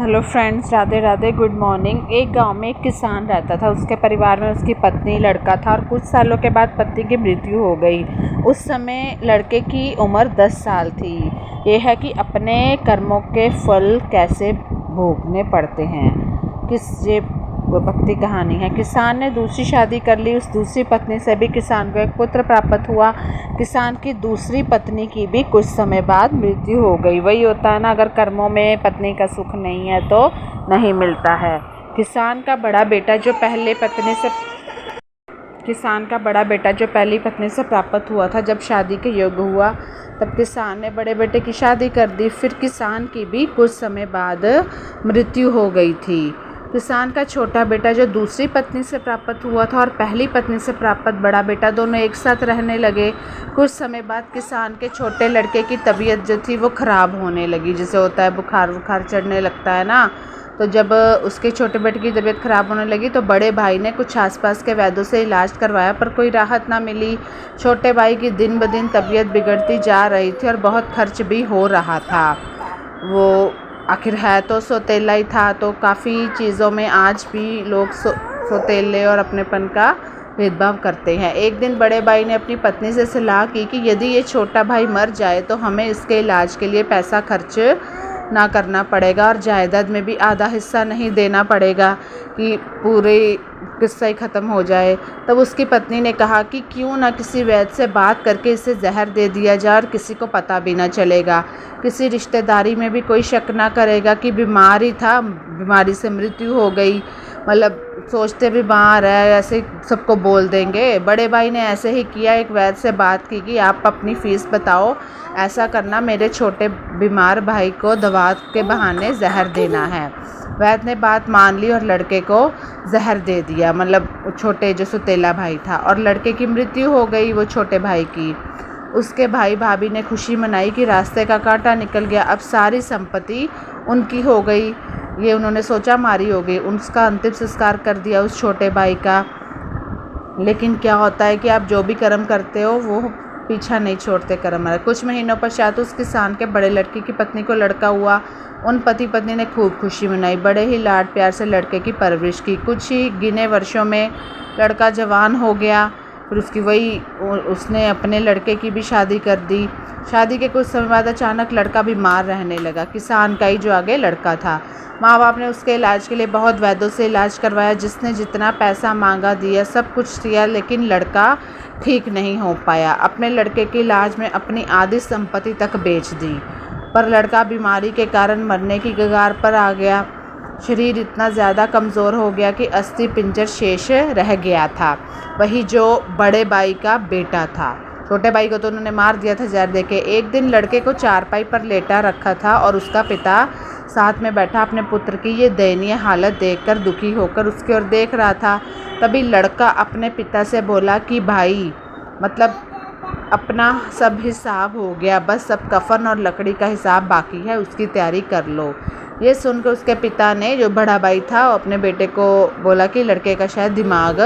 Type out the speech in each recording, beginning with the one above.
Hello friends, Radhe Radhe, good morning. एक गांव में एक किसान रहता था। उसके परिवार में उसकी पत्नी, लड़का था और कुछ सालों के बाद पत्नी की मृत्यु हो गई। उस समय लड़के की उम्र 10 साल थी। ये है कि अपने कर्मों के फल कैसे भोगने पड़ते हैं, ये भक्ति कहानी है। किसान ने दूसरी शादी कर ली। उस दूसरी पत्नी से भी किसान को एक पुत्र प्राप्त हुआ। किसान की दूसरी पत्नी की भी कुछ समय बाद मृत्यु हो गई। वही होता है ना, अगर कर्मों में पत्नी का सुख नहीं है तो नहीं मिलता है। किसान का बड़ा बेटा जो पहली पत्नी से प्राप्त हुआ था, जब शादी के योग्य हुआ तब किसान ने बड़े बेटे की शादी कर दी। फिर किसान की भी कुछ समय बाद मृत्यु हो गई थी। किसान का छोटा बेटा जो दूसरी पत्नी से प्राप्त हुआ था और पहली पत्नी से प्राप्त बड़ा बेटा, दोनों एक साथ रहने लगे। कुछ समय बाद किसान के छोटे लड़के की तबीयत जो थी वो ख़राब होने लगी। जैसे होता है बुखार चढ़ने लगता है ना, तो जब उसके छोटे बेटे की तबीयत ख़राब होने लगी तो बड़े भाई ने कुछ आसपास के वैद्यों से इलाज करवाया, पर कोई राहत ना मिली। छोटे भाई की दिन ब दिन तबीयत बिगड़ती जा रही थी और बहुत खर्च भी हो रहा था। वो आखिर है तो सौतेला ही था, तो काफ़ी चीज़ों में आज भी लोग सौतेले और अपनेपन का भेदभाव करते हैं। एक दिन बड़े भाई ने अपनी पत्नी से सलाह की कि यदि ये छोटा भाई मर जाए तो हमें इसके इलाज के लिए पैसा खर्च ना करना पड़ेगा और जायदाद में भी आधा हिस्सा नहीं देना पड़ेगा कि पूरे किस्सा ही ख़त्म हो जाए। तब उसकी पत्नी ने कहा कि क्यों ना किसी वैद्य से बात करके इसे जहर दे दिया जाए और किसी को पता भी ना चलेगा। किसी रिश्तेदारी में भी कोई शक ना करेगा कि बीमार ही था, बीमारी से मृत्यु हो गई। मतलब सोचते बीमार है, ऐसे सबको बोल देंगे। बड़े भाई ने ऐसे ही किया। एक वैद्य से बात की कि आप अपनी फ़ीस बताओ, ऐसा करना, मेरे छोटे बीमार भाई को दवा के बहाने जहर देना है। वैद्य ने बात मान ली और लड़के को जहर दे दिया। मतलब छोटे जो सौतेला भाई था, और लड़के की मृत्यु हो गई, वो छोटे भाई की। उसके भाई भाभी ने खुशी मनाई कि रास्ते का कांटा निकल गया, अब सारी संपत्ति उनकी हो गई। ये उन्होंने सोचा मारी हो गई। उसका अंतिम संस्कार कर दिया उस छोटे भाई का। लेकिन क्या होता है कि आप जो भी कर्म करते हो वो पीछा नहीं छोड़ते कर्म। कुछ महीनों पश्चात उस किसान के बड़े लड़के की पत्नी को लड़का हुआ। उन पति पत्नी ने खूब खुशी मनाई, बड़े ही लाड प्यार से लड़के की परवरिश की। कुछ ही गिने वर्षों में लड़का जवान हो गया। फिर उसने अपने लड़के की भी शादी कर दी। शादी के कुछ समय बाद अचानक लड़का बीमार रहने लगा। किसान का ही जो आगे लड़का था। माँ बाप ने उसके इलाज के लिए बहुत वैद्यों से इलाज करवाया, जिसने जितना पैसा मांगा दिया, सब कुछ दिया, लेकिन लड़का ठीक नहीं हो पाया। अपने लड़के के इलाज में अपनी आधी संपत्ति तक बेच दी, पर लड़का बीमारी के कारण मरने की कगार पर आ गया। शरीर इतना ज़्यादा कमज़ोर हो गया कि अस्थि पिंजर शेष रह गया था। वही जो बड़े भाई का बेटा था। छोटे भाई को तो उन्होंने मार दिया था जहर देके। एक दिन लड़के को चारपाई पर लेटा रखा था और उसका पिता साथ में बैठा अपने पुत्र की ये दयनीय हालत देखकर दुखी होकर उसकी ओर देख रहा था। तभी लड़का अपने पिता से बोला कि भाई, मतलब अपना सब हिसाब हो गया, बस अब कफन और लकड़ी का हिसाब बाकी है, उसकी तैयारी कर लो। ये सुनकर उसके पिता ने, जो बड़ा भाई था, अपने बेटे को बोला कि लड़के का शायद दिमाग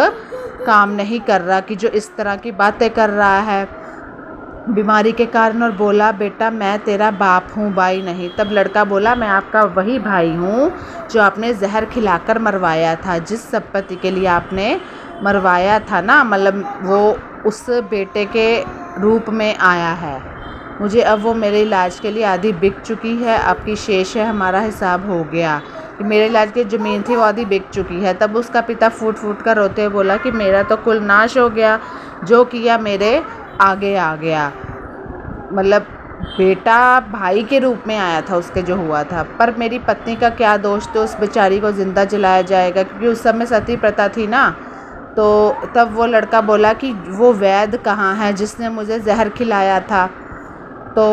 काम नहीं कर रहा कि जो इस तरह की बातें कर रहा है बीमारी के कारण, और बोला बेटा मैं तेरा बाप हूँ, भाई नहीं। तब लड़का बोला मैं आपका वही भाई हूँ जो आपने जहर खिलाकर मरवाया था, जिस संपत्ति के लिए आपने मरवाया था ना, मतलब वो उस बेटे के रूप में आया है। मुझे अब वो मेरे इलाज के लिए आधी बिक चुकी है, आपकी शेष है, हमारा हिसाब हो गया। कि मेरे इलाज की ज़मीन थी वो आधी बिक चुकी है। तब उसका पिता फूट फूट कर रोते हुए बोला कि मेरा तो कुल नाश हो गया, जो किया मेरे आगे आ गया। मतलब बेटा भाई के रूप में आया था उसके जो हुआ था, पर मेरी पत्नी का क्या दोष, तो उस बेचारी को ज़िंदा जलाया जाएगा, क्योंकि उस समय सती प्रथा थी ना। तो तब वो लड़का बोला कि वो वैद्य कहाँ है जिसने मुझे जहर खिलाया था। तो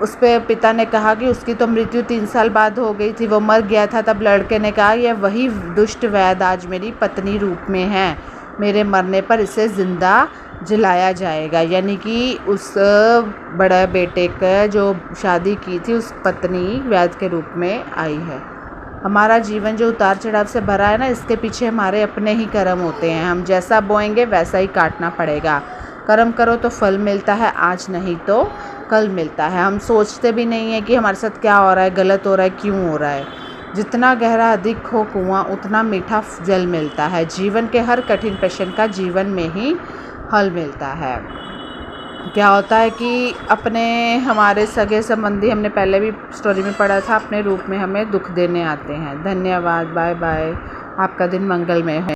उस पे पिता ने कहा कि उसकी तो मृत्यु 3 साल बाद हो गई थी, वो मर गया था। तब लड़के ने कहा यह वही दुष्ट वैद्य आज मेरी पत्नी रूप में है, मेरे मरने पर इसे ज़िंदा जलाया जाएगा। यानी कि उस बड़ा बेटे का जो शादी की थी उस पत्नी वैद्य के रूप में आई है। हमारा जीवन जो उतार चढ़ाव से भरा है ना, इसके पीछे हमारे अपने ही कर्म होते हैं। हम जैसा बोएंगे वैसा ही काटना पड़ेगा। कर्म करो तो फल मिलता है, आज नहीं तो कल मिलता है। हम सोचते भी नहीं है कि हमारे साथ क्या हो रहा है, गलत हो रहा है, क्यों हो रहा है। जितना गहरा अधिक हो कुआं उतना मीठा जल मिलता है। जीवन के हर कठिन प्रश्न का जीवन में ही हल मिलता है। क्या होता है कि अपने हमारे सगे संबंधी, हमने पहले भी स्टोरी में पढ़ा था, अपने रूप में हमें दुख देने आते हैं। धन्यवाद, बाय बाय। आपका दिन मंगलमय हो।